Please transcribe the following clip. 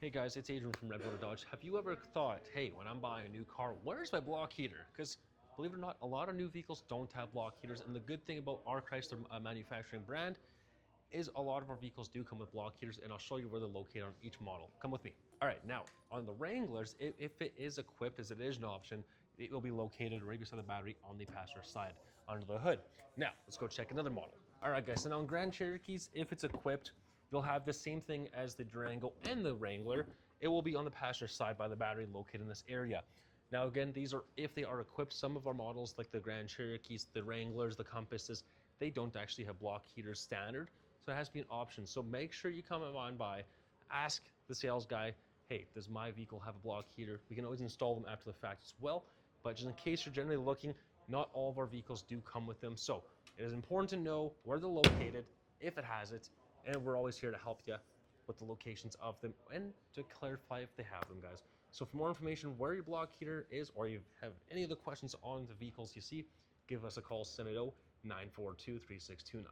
Hey guys, it's Adrian from Redwater Dodge. Have you ever thought, hey, when I'm buying a new car, where's my block heater? Because believe it or not, a lot of new vehicles don't have block heaters. And the good thing about our Chrysler manufacturing brand is a lot of our vehicles do come with block heaters, and I'll show you where they're located on each model. Come with me. All right, now on the Wranglers, if it is equipped, as it is an option, it will be located right beside the battery on the passenger side under the hood. Now, let's go check another model. All right, guys, so now on Grand Cherokees, if it's equipped, you'll have the same thing as the Durango and the Wrangler. It will be on the passenger side by the battery located in this area. Now again, these are if they are equipped. Some of our models like the Grand Cherokees, the Wranglers, the Compasses, they don't actually have block heaters standard. So it has to be an option. So make sure you come on by, ask the sales guy, hey, does my vehicle have a block heater? We can always install them after the fact as well. But just in case you're generally looking, not all of our vehicles do come with them. So it is important to know where they're located, if it has it, and we're always here to help you with the locations of them and to clarify if they have them, guys. So for more information where your block heater is, or you have any other questions on the vehicles you see, give us a call, 780-942-3629.